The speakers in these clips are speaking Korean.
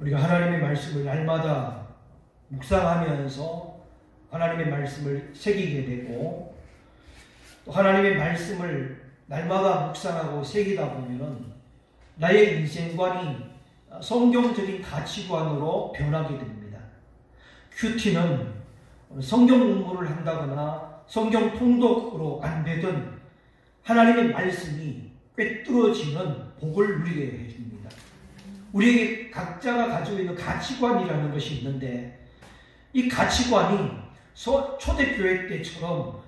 우리가 하나님의 말씀을 날마다 묵상하면서 하나님의 말씀을 새기게 되고, 또 하나님의 말씀을 날마다 묵상하고 새기다 보면은 나의 인생관이 성경적인 가치관으로 변하게 됩니다. 큐티는 성경 공부를 한다거나 성경 통독으로 안 되던 하나님의 말씀이 꿰뚫어지는 복을 누리게 해줍니다. 우리에게 각자가 가지고 있는 가치관이라는 것이 있는데, 이 가치관이 초대교회 때처럼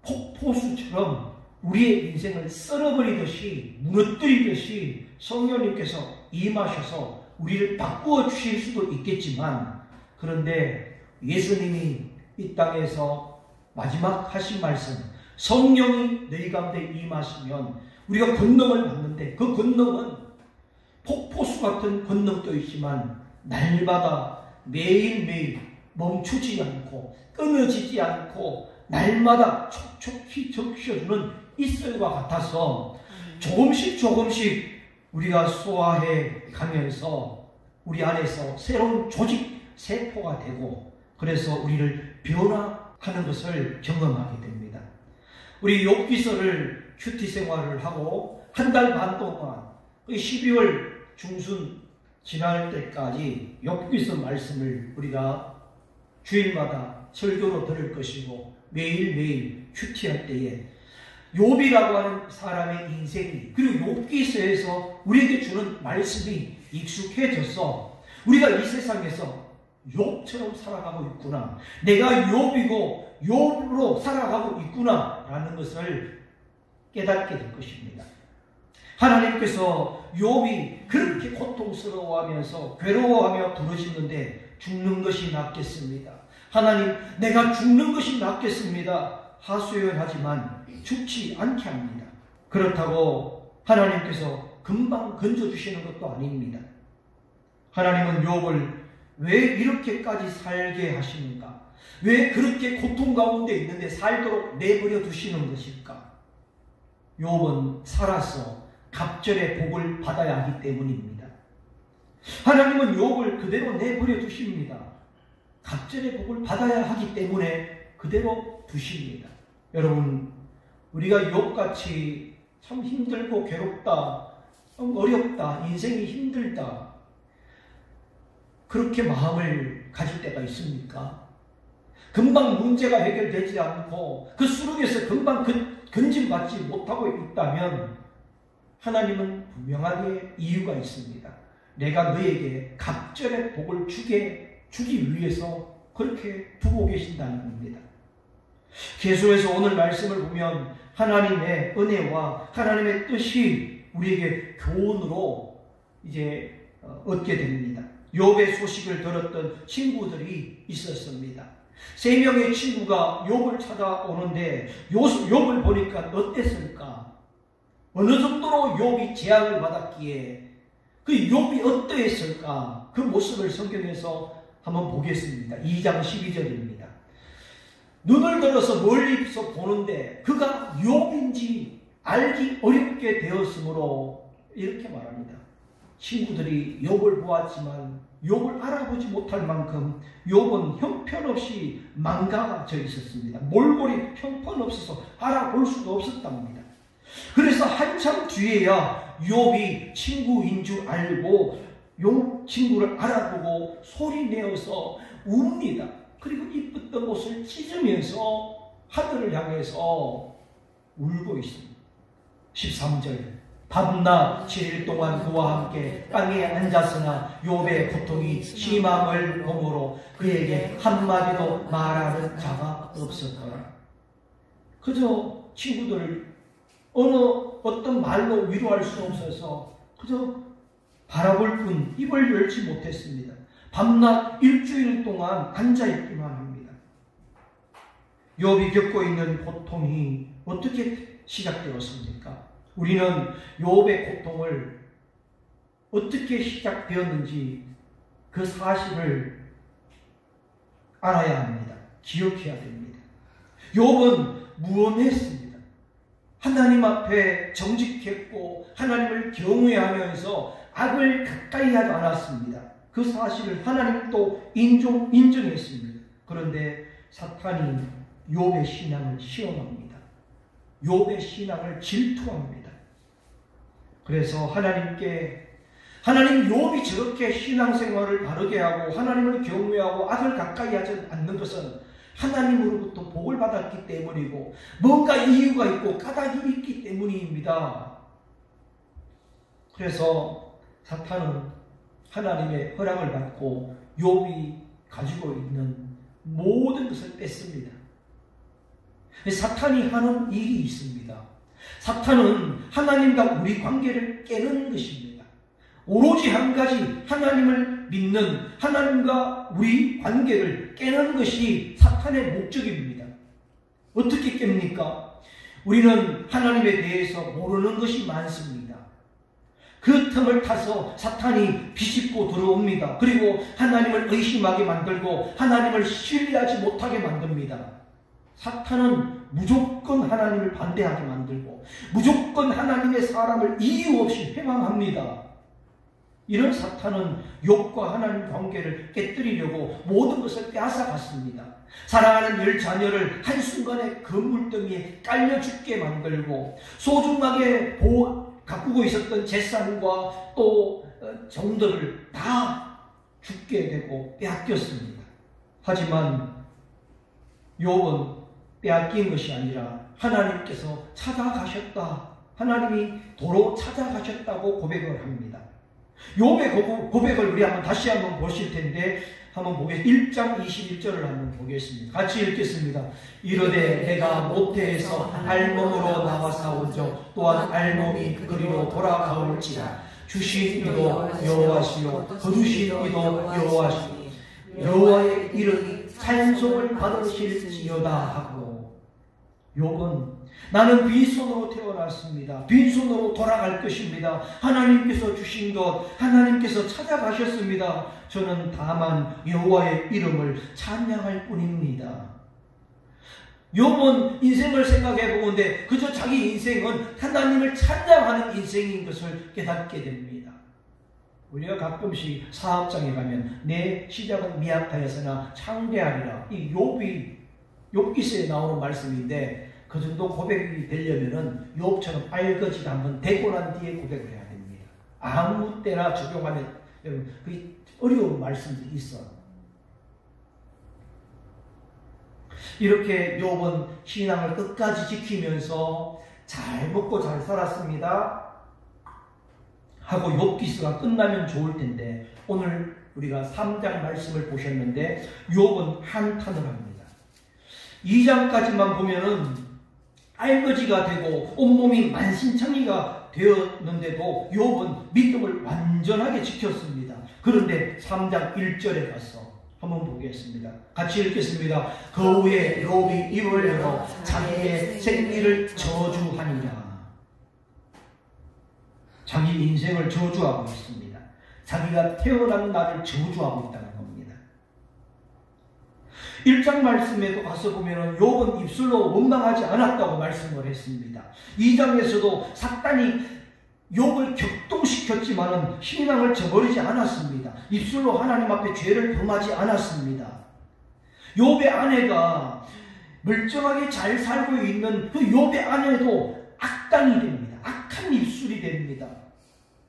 폭포수처럼 우리의 인생을 썰어버리듯이 무너뜨리듯이 성령님께서 임하셔서 우리를 바꾸어 주실 수도 있겠지만, 그런데 예수님이 이 땅에서 마지막 하신 말씀, 성령이 너희 가운데 임하시면 우리가 권능을 받는데, 그 권능은 폭포수 같은 권능도 있지만 날마다 매일매일 멈추지 않고 끊어지지 않고 날마다 촉촉히 적셔주는 이슬과 같아서 조금씩 우리가 소화해 가면서 우리 안에서 새로운 조직 세포가 되고, 그래서 우리를 변화하는 것을 경험하게 됩니다. 우리 욥기서를 큐티 생활을 하고 한 달 반 동안 12월 중순 지날 때까지 욥기서 말씀을 우리가 주일마다 설교로 들을 것이고, 매일매일 큐티할 때에 욥이라고 하는 사람의 인생이, 그리고 욥기서에서 우리에게 주는 말씀이 익숙해져서 우리가 이 세상에서 욥처럼 살아가고 있구나, 내가 욥이고 욥으로 살아가고 있구나 라는 것을 깨닫게 될 것입니다. 하나님께서 욥이 그렇게 고통스러워하면서 괴로워하며 부르짖는데 죽는 것이 낫겠습니다. 하나님, 내가 죽는 것이 낫겠습니다. 하소연하지만 죽지 않게 합니다. 그렇다고 하나님께서 금방 건져주시는 것도 아닙니다. 하나님은 욥을 왜 이렇게까지 살게 하시는가? 왜 그렇게 고통 가운데 있는데 살도록 내버려 두시는 것일까? 욥은 살아서 갑절의 복을 받아야 하기 때문입니다. 하나님은 욥을 그대로 내버려 두십니다. 갑절의 복을 받아야 하기 때문에 그대로 두십니다. 여러분, 우리가 욥같이 참 힘들고 괴롭다, 어렵다, 인생이 힘들다, 그렇게 마음을 가질 때가 있습니까? 금방 문제가 해결되지 않고 그 수렁에서 금방 건짐받지 못하고 있다면 하나님은 분명하게 이유가 있습니다. 내가 너에게 갑절의 복을 주기 위해서 그렇게 두고 계신다는 겁니다. 계속해서 오늘 말씀을 보면 하나님의 은혜와 하나님의 뜻이 우리에게 교훈으로 이제 얻게 됩니다. 욥의 소식을 들었던 친구들이 있었습니다. 3명의 친구가 욥을 찾아오는데 욥을 보니까 어땠을까? 어느 정도로 욥이 재앙을 받았기에 그 욥이 어떠했을까? 그 모습을 성경에서 한번 보겠습니다. 2장 12절입니다. 눈을 들어서 멀리서 보는데 그가 욥인지 알기 어렵게 되었으므로 이렇게 말합니다. 친구들이 욥을 보았지만 욥을 알아보지 못할 만큼 욥은 형편없이 망가져 있었습니다. 몰골이 형편없어서 알아볼 수도 없었답니다. 그래서 한참 뒤에야 욥이 친구인 줄 알고 욥 친구를 알아보고 소리내어서 웁니다. 그리고 이뻤던 옷을 찢으면서 하늘을 향해서 울고 있습니다. 13절, 밤낮 7일 동안 그와 함께 땅에 앉았으나 욥의 고통이 심함을 보므로 그에게 한마디도 말하는 자가 없었더라. 그저 친구들을 어떤 말로 위로할 수 없어서 그저 바라볼 뿐 입을 열지 못했습니다. 밤낮 일주일 동안 앉아있기만 합니다. 욥이 겪고 있는 고통이 어떻게 시작되었습니까? 우리는 욥의 고통을 어떻게 시작되었는지 그 사실을 알아야 합니다. 기억해야 됩니다. 욥은 무언했습니다. 하나님 앞에 정직했고 하나님을 경외하면서 악을 가까이 하지 않았습니다. 그 사실을 하나님도 인정했습니다. 그런데 사탄이 욥의 신앙을 시험합니다. 욥의 신앙을 질투합니다. 그래서 하나님 욥이 저렇게 신앙생활을 바르게 하고 하나님을 경외하고 악을 가까이 하지 않는 것은 하나님으로부터 복을 받았기 때문이고 뭔가 이유가 있고 까닭이 있기 때문입니다. 그래서 사탄은 하나님의 허락을 받고 욥이 가지고 있는 모든 것을 뺐습니다. 사탄이 하는 일이 있습니다. 사탄은 하나님과 우리 관계를 깨는 것입니다. 오로지 한 가지 하나님을 믿는 하나님과 우리 관계를 깨는 것이 사탄의 목적입니다. 어떻게 깹니까? 우리는 하나님에 대해서 모르는 것이 많습니다. 그 틈을 타서 사탄이 비집고 들어옵니다. 그리고 하나님을 의심하게 만들고 하나님을 신뢰하지 못하게 만듭니다. 사탄은 무조건 하나님을 반대하게 만들고 무조건 하나님의 사람을 이유 없이 회방합니다. 이런 사탄은 욥과 하나님 관계를 깨뜨리려고 모든 것을 빼앗아갔습니다. 사랑하는 10자녀를 한순간에 그물더미에 깔려 죽게 만들고 소중하게 가꾸고 있었던 재산과 또 정들을 다 죽게 되고 빼앗겼습니다. 하지만 욥은 빼앗긴 것이 아니라 하나님께서 찾아가셨다. 하나님이 도로 찾아가셨다고 고백을 합니다. 욥의 고백을 우리 다시 한번 보실 텐데 한번 보겠습니다. 1장 21절을 한번 보겠습니다. 같이 읽겠습니다. 이르되 내가 모태에서 알몸으로 나와 싸우죠. 또한 알몸이 그리로 돌아가올지라. 주신 이도 여호와시요 거두신 이도 여호와시니 여호와의 이름이 찬송을 받으실지어다 하고 욥은 나는 빈손으로 태어났습니다. 빈손으로 돌아갈 것입니다. 하나님께서 주신 것, 하나님께서 찾아가셨습니다. 저는 다만 여호와의 이름을 찬양할 뿐입니다. 욥은 인생을 생각해 보건대 그저 자기 인생은 하나님을 찬양하는 인생인 것을 깨닫게 됩니다. 우리가 가끔씩 사업장에 가면 내 시작은 미약하여서나 창대하리라. 이 욥기서에 나오는 말씀인데 그 정도 고백이 되려면은 욥처럼 알거지가 한번 되고 난 뒤에 고백을 해야 됩니다. 아무 때나 적용하면 여러분 그 어려운 말씀들이 있어요. 이렇게 욥은 신앙을 끝까지 지키면서 잘 먹고 잘 살았습니다. 하고 욥기서가 끝나면 좋을 텐데 오늘 우리가 3장 말씀을 보셨는데 욥은 한탄을 합니다. 2장까지만 보면은 알거지가 되고 온몸이 만신창이가 되었는데도 욥은 믿음을 완전하게 지켰습니다. 그런데 3장 1절에 가서 한번 보겠습니다. 같이 읽겠습니다. 그 후에 욥이 입을 열어 자기의 생기를 저주하니라. 자기 인생을 저주하고 있습니다. 자기가 태어난 날을 저주하고 있다는 겁니다. 1장 말씀에도 가서 보면 욥은 입술로 원망하지 않았다고 말씀을 했습니다. 2장에서도 사탄이 욥을 격동시켰지만 신앙을 저버리지 않았습니다. 입술로 하나님 앞에 죄를 범하지 않았습니다. 욥의 아내가 멀쩡하게 잘 살고 있는 그 욥의 아내도 악당이 됩니다. 악한 입술이 됩니다.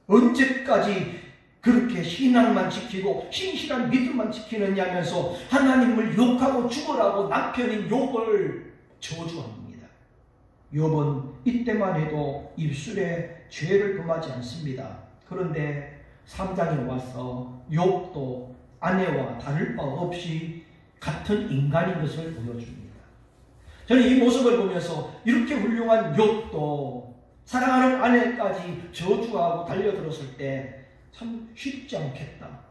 언제까지 그렇게 신앙만 지키고 신실한 믿음만 지키느냐면서 하나님을 욕하고 죽으라고 남편인 욥을 저주합니다. 욥은 이때만 해도 입술에 죄를 범하지 않습니다. 그런데 3장에 와서 욥도 아내와 다를 바 없이 같은 인간인 것을 보여줍니다. 저는 이 모습을 보면서 이렇게 훌륭한 욥도 사랑하는 아내까지 저주하고 달려들었을 때 참 쉽지 않겠다.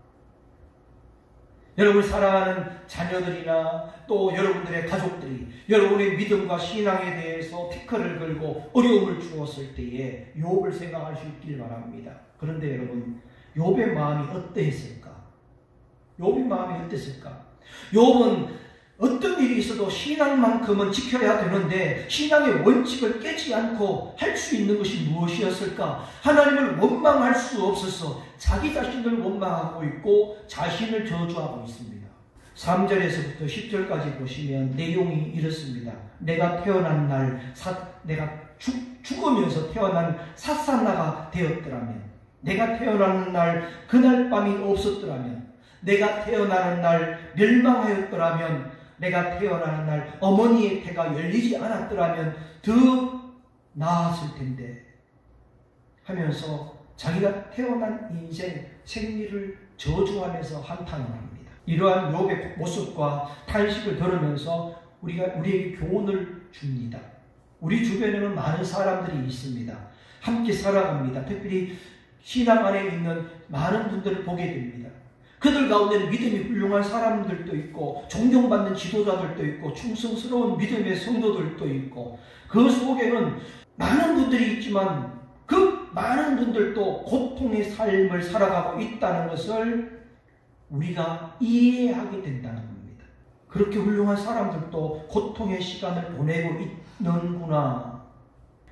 여러분 사랑하는 자녀들이나 또 여러분들의 가족들이 여러분의 믿음과 신앙에 대해서 태클을 걸고 어려움을 주었을 때에 욥을 생각할 수 있길 바랍니다. 그런데 여러분 욥의 마음이 어땠을까? 욥의 마음이 어땠을까? 욥은 어떤 일이 있어도 신앙만큼은 지켜야 되는데 신앙의 원칙을 깨지 않고 할 수 있는 것이 무엇이었을까? 하나님을 원망할 수 없어서 자기 자신을 원망하고 있고 자신을 저주하고 있습니다. 3절에서부터 10절까지 보시면 내용이 이렇습니다. 내가 태어난 날, 내가 죽으면서 태어난 사사나가 되었더라면, 내가 태어나는 날 그날 밤이 없었더라면, 내가 태어나는 날 멸망하였더라면, 내가 태어나는 날 어머니의 태가 열리지 않았더라면 더 나았을 텐데 하면서 자기가 태어난 인생 생리를 저주하면서 한탄을 합니다. 이러한 욥의 모습과 탄식을 들으면서 우리에게 교훈을 줍니다. 우리 주변에는 많은 사람들이 있습니다. 함께 살아갑니다. 특별히 신앙 안에 있는 많은 분들을 보게 됩니다. 그들 가운데는 믿음이 훌륭한 사람들도 있고 존경받는 지도자들도 있고 충성스러운 믿음의 성도들도 있고 그 속에는 많은 분들이 있지만 그 많은 분들도 고통의 삶을 살아가고 있다는 것을 우리가 이해하게 된다는 겁니다. 그렇게 훌륭한 사람들도 고통의 시간을 보내고 있는구나.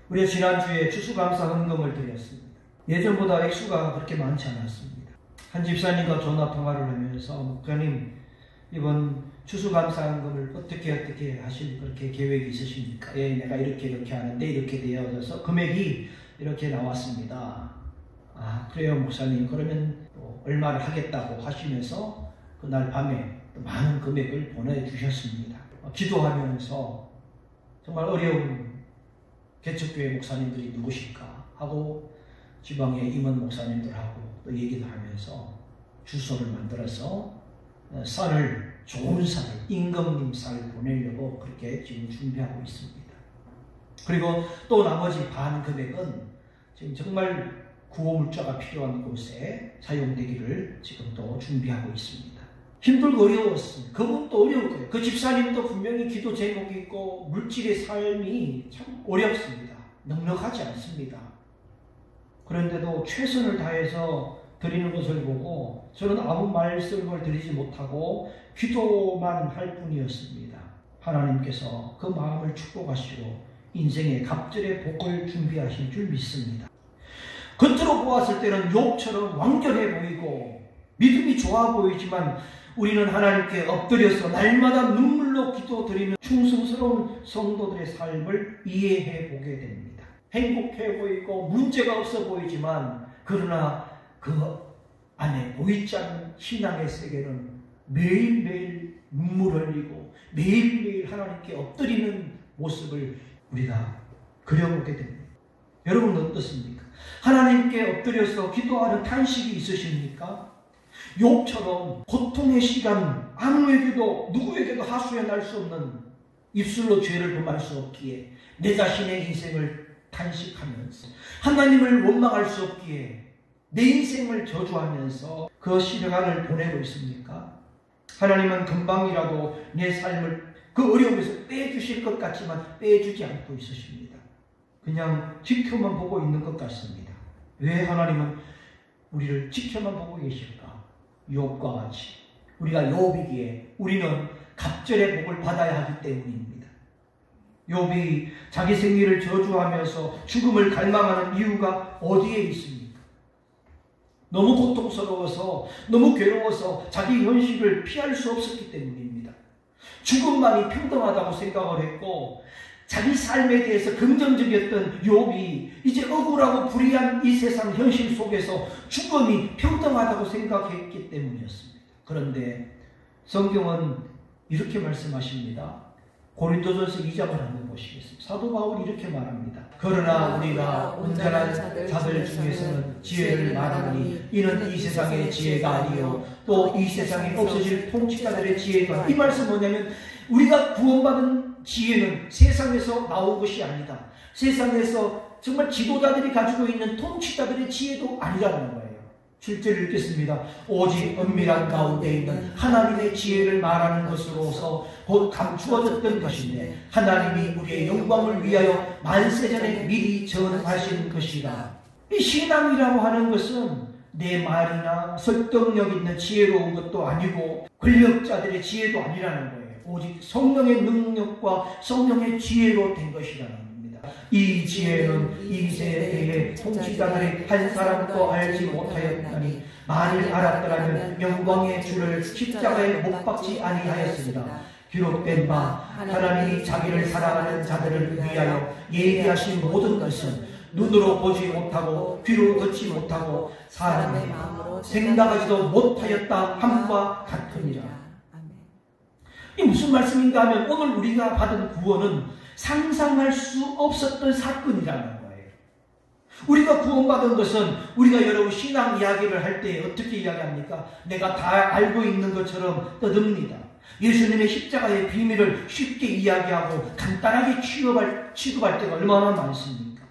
우리가 지난주에 추수감사 헌금을 드렸습니다. 예전보다 액수가 그렇게 많지 않았습니다. 한 집사님과 전화 통화를 하면서 목사님 이번 추수감사헌금을 어떻게 하실 그렇게 계획이 있으십니까? 예, 내가 이렇게 하는데 이렇게 되어져서 금액이 이렇게 나왔습니다. 아 그래요 목사님 그러면 또 얼마를 하겠다고 하시면서 그날 밤에 또 많은 금액을 보내주셨습니다. 기도하면서 정말 어려운 개척교회 목사님들이 누구실까 하고 지방의 임원 목사님들하고 또 얘기를 하면서 주소를 만들어서 쌀을 좋은 쌀을 임금님 쌀을 보내려고 그렇게 지금 준비하고 있습니다. 그리고 또 나머지 반 금액은 지금 정말 구호물자가 필요한 곳에 사용되기를 지금 또 준비하고 있습니다. 힘들고 어려웠습니다. 그분도 어려울 거예요. 그 집사님도 분명히 기도 제목이 있고 물질의 삶이 참 어렵습니다. 넉넉하지 않습니다. 그런데도 최선을 다해서 드리는 것을 보고 저는 아무 말씀을 드리지 못하고 기도만 할 뿐이었습니다. 하나님께서 그 마음을 축복하시고 인생의 갑절의 복을 준비하실 줄 믿습니다. 겉으로 보았을 때는 욥처럼 완전해 보이고 믿음이 좋아 보이지만 우리는 하나님께 엎드려서 날마다 눈물로 기도드리는 충성스러운 성도들의 삶을 이해해 보게 됩니다. 행복해 보이고 문제가 없어 보이지만 그러나 그 안에 보이지 않는 신앙의 세계는 매일매일 눈물을 흘리고 매일매일 하나님께 엎드리는 모습을 우리가 그려보게 됩니다. 여러분 어떻습니까? 하나님께 엎드려서 기도하는 탄식이 있으십니까? 욥처럼 고통의 시간 아무에게도 누구에게도 하소연 할 수 없는 입술로 죄를 범할 수 없기에 내 자신의 인생을 탄식하면서 하나님을 원망할 수 없기에 내 인생을 저주하면서 그 시간을 보내고 있습니까? 하나님은 금방이라도 내 삶을 그 어려움에서 빼주실 것 같지만 빼주지 않고 있으십니다. 그냥 지켜만 보고 있는 것 같습니다. 왜 하나님은 우리를 지켜만 보고 계실까? 욥과 같이 우리가 욥이기에 우리는 갑절의 복을 받아야 하기 때문입니다. 욥이 자기 생리를 저주하면서 죽음을 갈망하는 이유가 어디에 있습니까? 너무 고통스러워서 너무 괴로워서 자기 현실을 피할 수 없었기 때문입니다. 죽음만이 평등하다고 생각을 했고 자기 삶에 대해서 긍정적이었던 욥이 이제 억울하고 불의한 이 세상 현실 속에서 죽음이 평등하다고 생각했기 때문이었습니다. 그런데 성경은 이렇게 말씀하십니다. 고린도전서 2장을 한번 보시겠습니다. 사도 바울이 이렇게 말합니다. 그러나 우리가 온전한 자들 중에서는 지혜를 말하니 이는 이 세상의 지혜가 아니요 또 이 세상에 없어질 통치자들의 지혜가. 이 말씀 뭐냐면 우리가 구원받은 지혜는 세상에서 나온 것이 아니다. 세상에서 정말 지도자들이 가지고 있는 통치자들의 지혜도 아니라는 거예요. 7절 읽겠습니다. 오직 은밀한 가운데 있는 하나님의 지혜를 말하는 것으로서 곧 감추어졌던 것인데 하나님이 우리의 영광을 위하여 만세전에 미리 전하신 것이라. 이 신앙이라고 하는 것은 내 말이나 설득력 있는 지혜로운 것도 아니고 권력자들의 지혜도 아니라는 거예요. 오직 성령의 능력과 성령의 지혜로 된 것이라는 겁니다. 이 지혜는 이 세대의 통치자들의 한 사람도 알지 못하였다니 만일 알았더라면 영광의 주를 십자가에 못 박지 아니하였습니다. 기록된 바 하나님이 자기를 사랑하는 자들을 위하여 예비하신 모든 것은 눈으로 보지 못하고 귀로 듣지 못하고 사람의 마음으로 생각하지도 못하였다 함과 같으니라. 이 무슨 말씀인가 하면 오늘 우리가 받은 구원은 상상할 수 없었던 사건이라는 거예요. 우리가 구원받은 것은 우리가 여러분 신앙 이야기를 할 때 어떻게 이야기합니까? 내가 다 알고 있는 것처럼 떠듭니다. 예수님의 십자가의 비밀을 쉽게 이야기하고 간단하게 취급할 때가 얼마나 많습니까?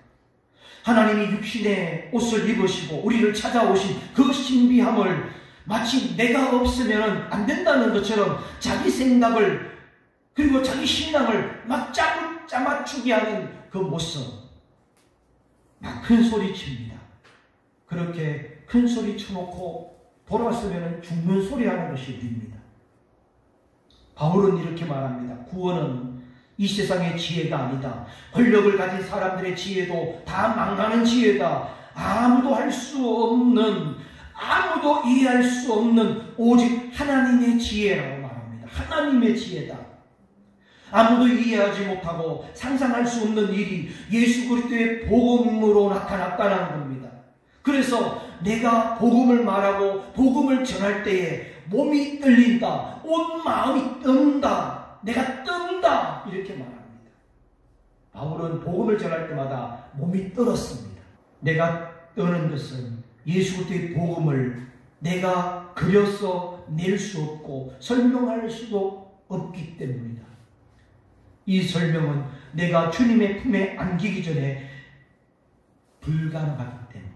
하나님이 육신의 옷을 입으시고 우리를 찾아오신 그 신비함을 마치 내가 없으면 안 된다는 것처럼 자기 생각을 그리고 자기 신앙을 막 짜맞추게 하는 그 모습, 막 큰 소리 칩니다. 그렇게 큰 소리 쳐놓고 돌아서면 죽는 소리 하는 것이 됩니다. 바울은 이렇게 말합니다. 구원은 이 세상의 지혜가 아니다. 권력을 가진 사람들의 지혜도 다 망하는 지혜다. 아무도 할 수 없는, 아무도 이해할 수 없는 오직 하나님의 지혜라고 말합니다. 하나님의 지혜다. 아무도 이해하지 못하고 상상할 수 없는 일이 예수 그리스도의 복음으로 나타났다는 겁니다. 그래서 내가 복음을 말하고 복음을 전할 때에 몸이 떨린다. 온 마음이 뜬다. 내가 뜬다. 이렇게 말합니다. 바울은 복음을 전할 때마다 몸이 떨었습니다. 내가 떠는 것은 예수 그리스도의 복음을 내가 그려서 낼 수 없고 설명할 수도 없기 때문이다. 이 설명은 내가 주님의 품에 안기기 전에 불가능하기 때문이다.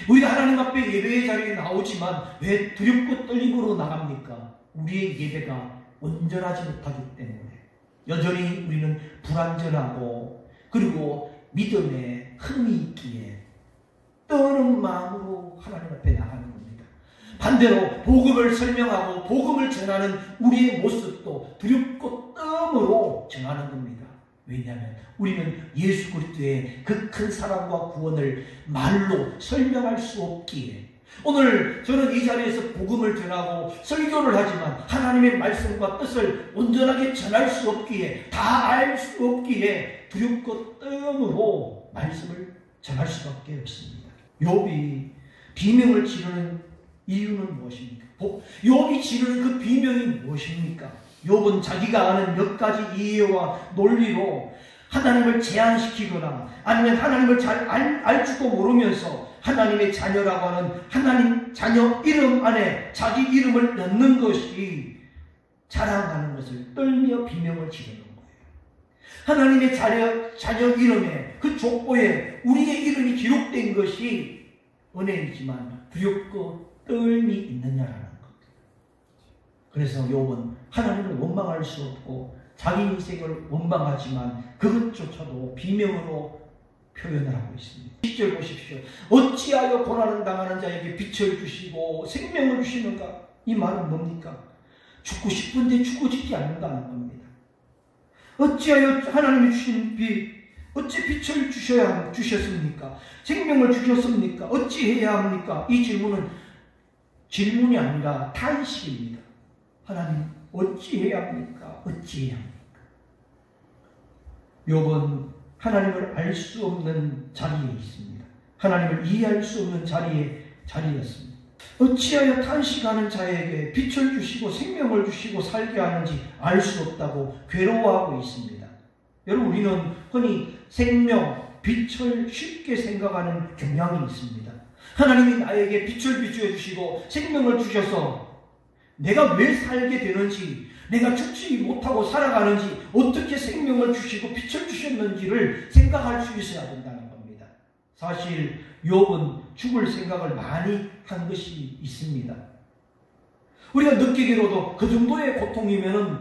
우리가 하나님 앞에 예배의 자리에 나오지만 왜 두렵고 떨림으로 나갑니까? 우리의 예배가 온전하지 못하기 때문에 여전히 우리는 불완전하고 그리고 믿음에 흠이 있기에 떠는 마음으로 하나님 앞에 나가는 겁니다. 반대로 복음을 설명하고 복음을 전하는 우리의 모습도 두렵고 뜸으로 전하는 겁니다. 왜냐하면 우리는 예수 그리스도의 그 큰 사랑과 구원을 말로 설명할 수 없기에 오늘 저는 이 자리에서 복음을 전하고 설교를 하지만 하나님의 말씀과 뜻을 온전하게 전할 수 없기에 다 알 수 없기에 두렵고 뜸으로 말씀을 전할 수밖에 없습니다. 욥이 비명을 지르는 이유는 무엇입니까? 욥이 지르는 그 비명이 무엇입니까? 욥은 자기가 아는 몇 가지 이해와 논리로 하나님을 제한시키거나 아니면 하나님을 잘 알지도 모르면서 하나님의 자녀라고 하는 하나님 자녀 이름 안에 자기 이름을 넣는 것이 자랑하는 것을 떨며 비명을 지르는 거예요. 하나님의 자녀 이름에 그 족보에 우리의 이름이 기록된 것이 은혜이지만 두렵고 떨미 있느냐라는 겁니다. 그래서 욥은 하나님을 원망할 수 없고 자기 인생을 원망하지만 그것조차도 비명으로 표현을 하고 있습니다. 10절 보십시오. 어찌하여 고난을 당하는 자에게 빛을 주시고 생명을 주시는가? 이 말은 뭡니까? 죽고 싶은데 죽어지지 않는다는 겁니다. 어찌하여 하나님이 주신 빛, 어찌 빛을 주셨습니까? 생명을 주셨습니까? 어찌 해야 합니까? 이 질문은 질문이 아니라 탄식입니다. 하나님 어찌 해야 합니까? 어찌 해야 합니까? 욥은 하나님을 알 수 없는 자리에 있습니다. 하나님을 이해할 수 없는 자리였습니다. 어찌하여 탄식하는 자에게 빛을 주시고 생명을 주시고 살게 하는지 알 수 없다고 괴로워하고 있습니다. 여러분 우리는 흔히 생명, 빛을 쉽게 생각하는 경향이 있습니다. 하나님이 나에게 빛을 비추어 주시고 생명을 주셔서 내가 왜 살게 되는지, 내가 죽지 못하고 살아가는지, 어떻게 생명을 주시고 빛을 주셨는지를 생각할 수 있어야 된다는 겁니다. 사실 욥은 죽을 생각을 많이 한 것이 있습니다. 우리가 느끼기로도 그 정도의 고통이면은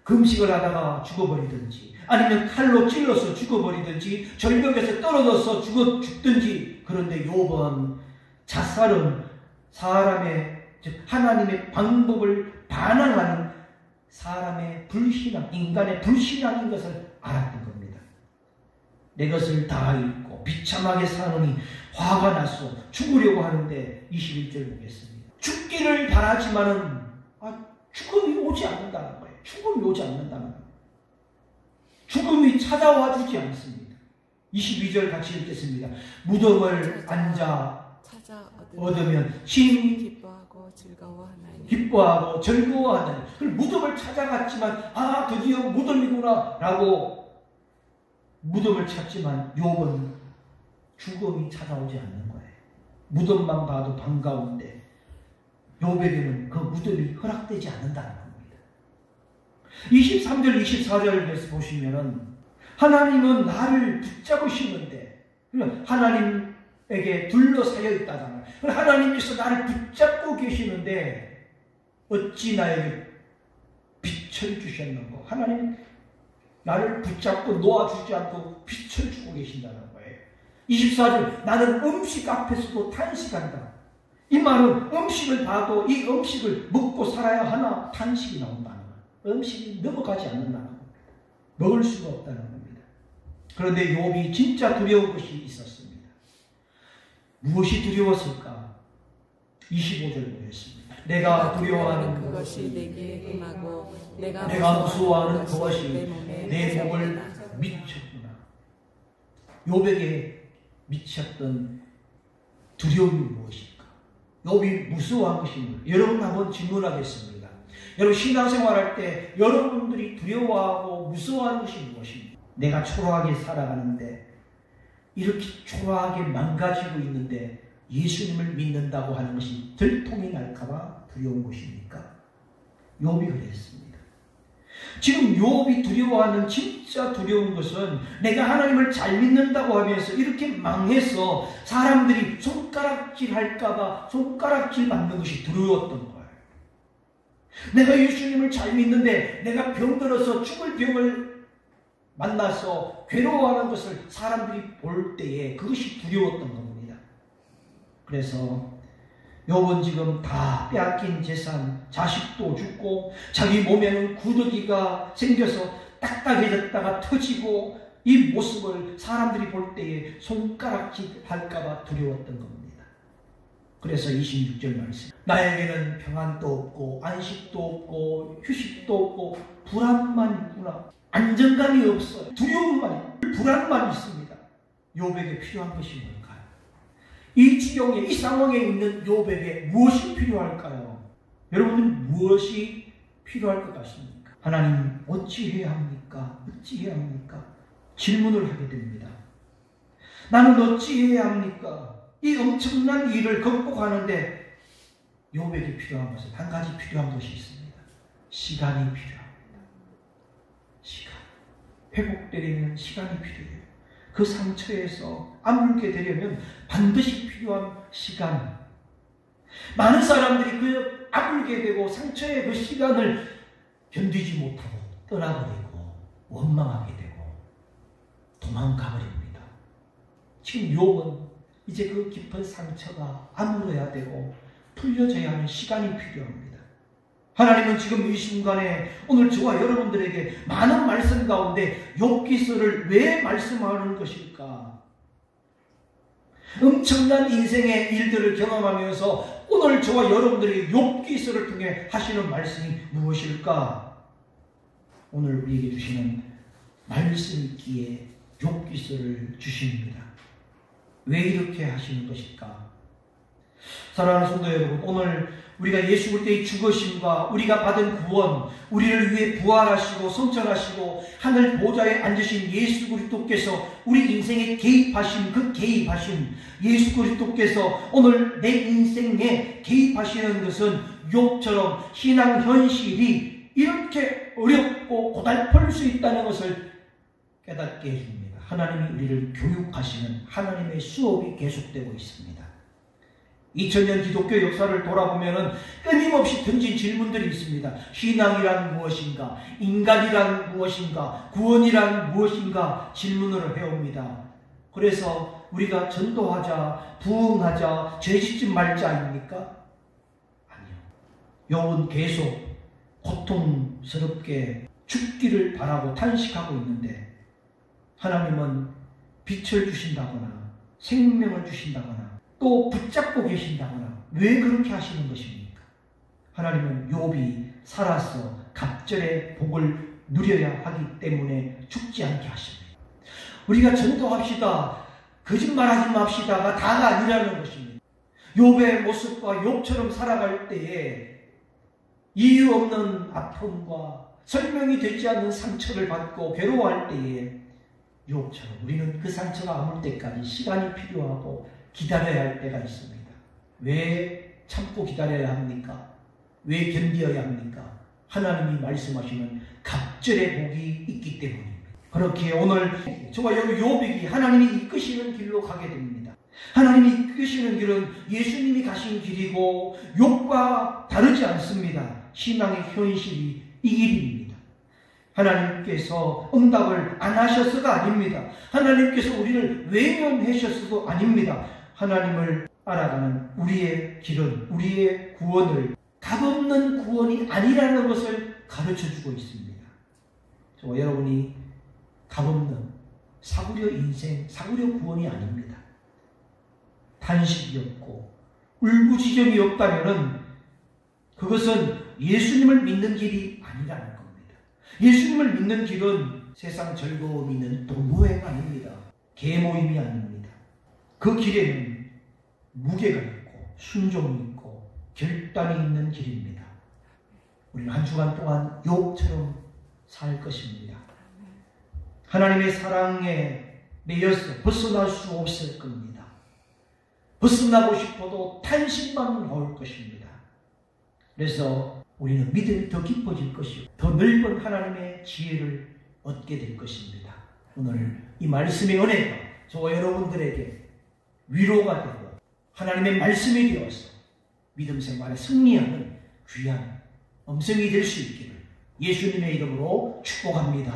금식을 하다가 죽어버리든지 아니면 칼로 찔러서 죽어버리든지 절벽에서 떨어져서 죽든지. 그런데 욥은 자살은 사람의 즉 하나님의 방법을 반항하는 사람의 불신앙, 인간의 불신앙인 것을 알았던 겁니다. 내 것을 다 잃고 비참하게 사느니 화가 나서 죽으려고 하는데 21절 보겠습니다. 죽기를 바라지만은 죽음이 오지 않는다는 거예요. 죽음이 오지 않는다는 거예요. 죽음이 찾아와 주지 않습니다. 22절 같이 읽겠습니다. 무덤을 앉아 얻으면 심히 기뻐하고 즐거워하나니. 무덤을 찾아갔지만 드디어 무덤이구나 라고 무덤을 찾지만 욥은 죽음이 찾아오지 않는 거예요. 무덤만 봐도 반가운데 욥에게는 그 무덤이 허락되지 않는다는 겁니다. 23절 24절에서 보시면은 하나님은 나를 붙잡으시는데 하나님에게 둘러싸여 있다잖아요. 하나님께서 나를 붙잡고 계시는데 어찌 나에게 빛을 주셨는고. 하나님 나를 붙잡고 놓아주지 않고 빛을 주고 계신다는 거예요. 24절 나는 음식 앞에서도 탄식한다. 이 말은 음식을 봐도 이 음식을 먹고 살아야 하나 탄식이 나온다는 거예요. 음식이 넘어가지 않는다는 겁니다. 먹을 수가 없다는 겁니다. 그런데 욥이 진짜 두려운 것이 있었습니다. 무엇이 두려웠을까? 25절 보겠습니다. 내가 두려워하는 그것이 내게 임하고 내가 무서워하는 그것이 내 몸을 미쳤구나. 욥에게 미쳤던 두려움이 무엇일까? 욥이 무서워한 것이 뭐예요? 여러분 한번 질문하겠습니다. 여러분 신앙생활할 때 여러분들이 두려워하고 무서워하는 것이 무엇입니까? 내가 초라하게 살아가는데 이렇게 초라하게 망가지고 있는데 예수님을 믿는다고 하는 것이 들통이 날까봐 두려운 것입니까? 욥이 그랬습니다. 지금 욥이 두려워하는 진짜 두려운 것은 내가 하나님을 잘 믿는다고 하면서 이렇게 망해서 사람들이 손가락질 할까봐 손가락질 받는 것이 두려웠던 거예요. 내가 예수님을 잘 믿는데 내가 병들어서 죽을 병을 만나서 괴로워하는 것을 사람들이 볼 때에 그것이 두려웠던 겁니다. 그래서 욥은 지금 다 빼앗긴 재산, 자식도 죽고 자기 몸에는 구더기가 생겨서 딱딱해졌다가 터지고 이 모습을 사람들이 볼 때에 손가락질 할까봐 두려웠던 겁니다. 그래서 26절 말씀, 나에게는 평안도 없고 안식도 없고 휴식도 없고 불안만 있구나. 안정감이 없어요. 두려움만, 불안만 있습니다. 욥에게 필요한 것이 뭘까요? 이 지경에, 이 상황에 있는 욥에게 무엇이 필요할까요? 여러분은 무엇이 필요할 것 같습니까? 하나님 어찌해야 합니까? 어찌해야 합니까? 질문을 하게 됩니다. 나는 어찌해야 합니까? 이 엄청난 일을 극복하는데 욥에게 필요한 것은 한 가지 필요한 것이 있습니다. 시간이 필요합니다. 시간. 회복되려면 시간이 필요해요. 그 상처에서 아물게 되려면 반드시 필요한 시간. 많은 사람들이 그 아물게 되고 상처의 그 시간을 견디지 못하고 떠나버리고 원망하게 되고 도망가버립니다. 지금 욥은 이제 그 깊은 상처가 아물어야 되고 풀려져야 하는 시간이 필요합니다. 하나님은 지금 이 순간에 오늘 저와 여러분들에게 많은 말씀 가운데 욥기서를 왜 말씀하는 것일까? 엄청난 인생의 일들을 경험하면서 오늘 저와 여러분들에게 욥기서를 통해 하시는 말씀이 무엇일까? 오늘 우리에게 주시는 말씀기에 욥기서를 주십니다. 왜 이렇게 하시는 것일까? 사랑하는 성도 여러분, 오늘 우리가 예수 그리스도의 죽으심과 우리가 받은 구원, 우리를 위해 부활하시고 성천하시고 하늘 보좌에 앉으신 예수 그리스도께서 우리 인생에 개입하신 그 개입하신 예수 그리스도께서 오늘 내 인생에 개입하시는 것은 욥처럼 신앙 현실이 이렇게 어렵고 고달플 수 있다는 것을 깨닫게 해줍니다. 하나님이 우리를 교육하시는 하나님의 수업이 계속되고 있습니다. 2000년 기독교 역사를 돌아보면 끊임없이 던진 질문들이 있습니다. 신앙이란 무엇인가? 인간이란 무엇인가? 구원이란 무엇인가? 질문을 해옵니다. 그래서 우리가 전도하자, 부흥하자, 죄짓지 말자 아닙니까? 아니요. 욥은 계속 고통스럽게 죽기를 바라고 탄식하고 있는데 하나님은 빛을 주신다거나 생명을 주신다거나 또 붙잡고 계신다거나 왜 그렇게 하시는 것입니까? 하나님은 욥이 살아서 갑절의 복을 누려야 하기 때문에 죽지 않게 하십니다. 우리가 전도합시다, 거짓말하지 맙시다가 다가 아니라는 것입니다. 욥의 모습과 욥처럼 살아갈 때에 이유 없는 아픔과 설명이 되지 않는 상처를 받고 괴로워할 때에 욥처럼 우리는 그 상처가 아물 때까지 시간이 필요하고 기다려야 할 때가 있습니다. 왜 참고 기다려야 합니까? 왜 견뎌야 합니까? 하나님이 말씀하시는 갑절의 복이 있기 때문입니다. 그렇게 오늘 저와 여러분 욥이 하나님이 이끄시는 길로 가게 됩니다. 하나님이 이끄시는 길은 예수님이 가신 길이고 욥과 다르지 않습니다. 신앙의 현실이 이 길입니다. 하나님께서 응답을 안 하셔서가 아닙니다. 하나님께서 우리를 외면하셨어도 아닙니다. 하나님을 알아가는 우리의 길은, 우리의 구원을 값없는 구원이 아니라는 것을 가르쳐주고 있습니다. 저와 여러분이 값없는 사구려 인생, 사구려 구원이 아닙니다. 탄식이 없고 울부짖음이 없다면 그것은 예수님을 믿는 길이 아니라는 겁니다. 예수님을 믿는 길은 세상 즐거움이 있는 동호회가 아닙니다. 계모임이 아닙니다. 그 길에는 무게가 있고 순종이 있고 결단이 있는 길입니다. 우리는 한 주간 동안 욥처럼 살 것입니다. 하나님의 사랑에 매여서 벗어날 수 없을 겁니다. 벗어나고 싶어도 탄식만 나올 것입니다. 그래서 우리는 믿음이 더 깊어질 것이고 더 넓은 하나님의 지혜를 얻게 될 것입니다. 오늘 이 말씀의 은혜가 저와 여러분들에게 위로가 되고 하나님의 말씀이 되어서 믿음 생활에 승리하는 귀한 음성이 될 수 있기를 예수님의 이름으로 축복합니다.